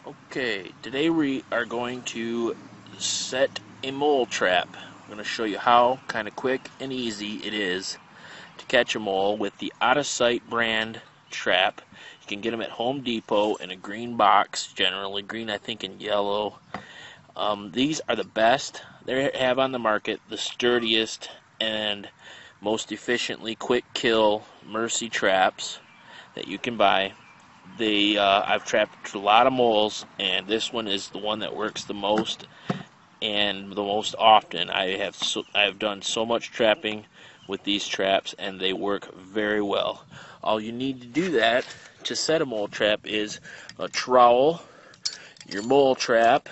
Okay, today we are going to set a mole trap. I'm going to show you how kind of quick and easy it is to catch a mole with the Out of Sight brand trap. You can get them at Home Depot in a green box, generally green, I think, and yellow. These are the best they have on the market, the sturdiest and most efficiently quick kill mercy traps that you can buy. I've trapped a lot of moles, and this one is the one that works the most and the most often. I have done so much trapping with these traps, and they work very well. All you need to do that to set a mole trap is a trowel, your mole trap,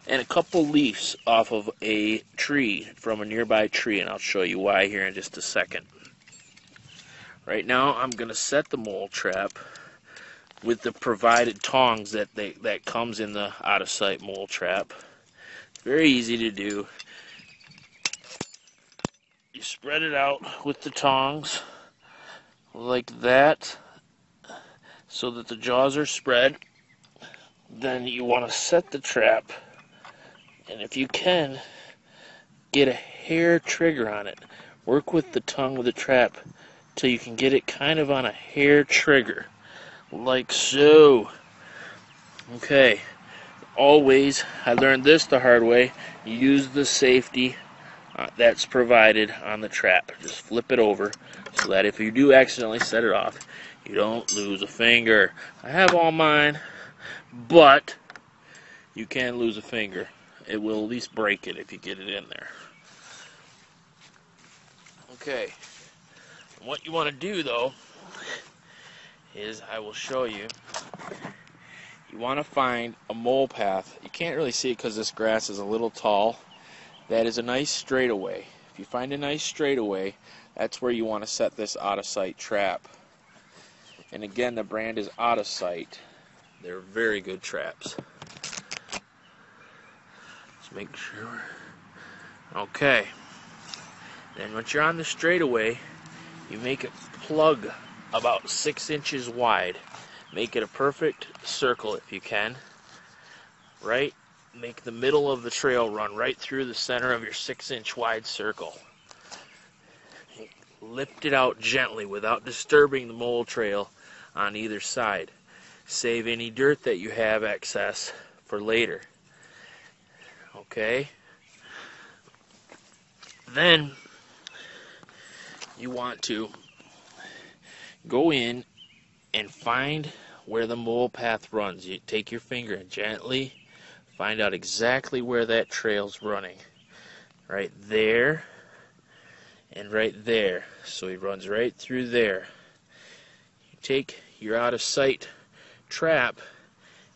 and a couple leaves off of a tree from a nearby tree, and I'll show you why here in just a second. Right now, I'm going to set the mole trap with the provided tongs that comes in the Out of Sight mole trap. It's very easy to do. You spread it out with the tongs like that so that the jaws are spread. Then you want to set the trap, and if you can, get a hair trigger on it. Work with the tongue of the trap till you can get it kind of on a hair trigger, like so. Okay, always, I learned this the hard way, use the safety that's provided on the trap. Just flip it over so that if you do accidentally set it off, you don't lose a finger. I have all mine, but you can lose a finger. It will at least break it if you get it in there. Okay, what you want to do though is, I will show you, you want to find a mole path. You can't really see it because this grass is a little tall. That is a nice straightaway. If you find a nice straightaway, that's where you want to set this Out of Sight trap. And again, the brand is Out of Sight. They're very good traps. Let's make sure. Okay. Then once you're on the straightaway, you make it plug about 6 inches wide. Make it a perfect circle if you can. Right? Make the middle of the trail run right through the center of your 6-inch wide circle. Lift it out gently without disturbing the mole trail on either side. Save any dirt that you have excess for later. Okay? Then you want to go in and find where the mole path runs. You take your finger and gently find out exactly where that trail's running. Right there and right there. So he runs right through there. You take your Out of Sight trap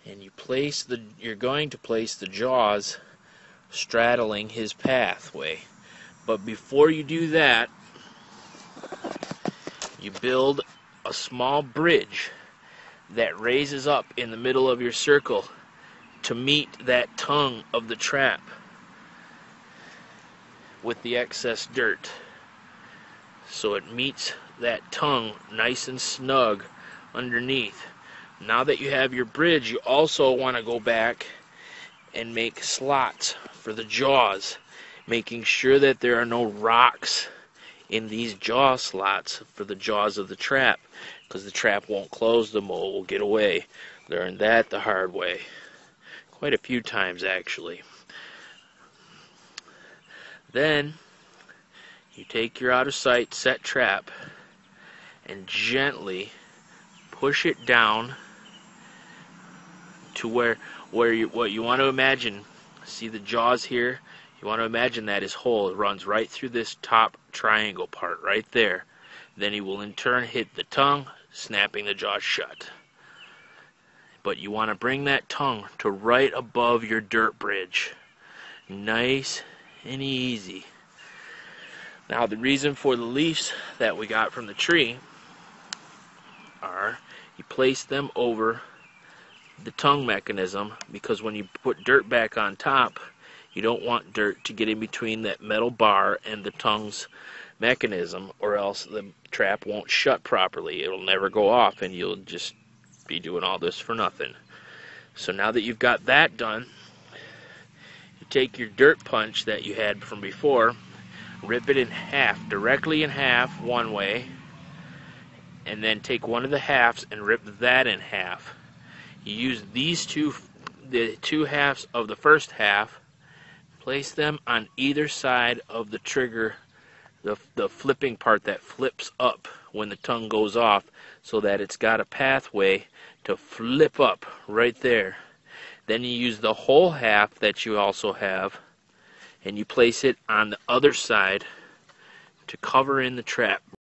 and you're going to place the jaws straddling his pathway. But before you do that, you build a small bridge that raises up in the middle of your circle to meet that tongue of the trap with the excess dirt. So it meets that tongue nice and snug underneath. Now that you have your bridge, you also want to go back and make slots for the jaws, making sure that there are no rocks in these jaw slots for the jaws of the trap, because the trap won't close, the mole will get away. Learned that the hard way. Quite a few times, actually. Then you take your Out of Sight set trap and gently push it down to what you want to imagine. See the jaws here? You want to imagine that his hole runs right through this top triangle part right there. Then he will in turn hit the tongue, snapping the jaws shut. But you want to bring that tongue to right above your dirt bridge. Nice and easy. Now the reason for the leaves that we got from the tree are, you place them over the tongue mechanism, because when you put dirt back on top, you don't want dirt to get in between that metal bar and the tongue's mechanism, or else the trap won't shut properly. It'll never go off and you'll just be doing all this for nothing. So now that you've got that done, you take your dirt punch that you had from before, rip it in half, directly in half one way, and then take one of the halves and rip that in half. You use these the two halves of the first half, place them on either side of the trigger, the flipping part that flips up when the tongue goes off, so that it's got a pathway to flip up right there. Then you use the whole half that you also have, and you place it on the other side to cover in the trap.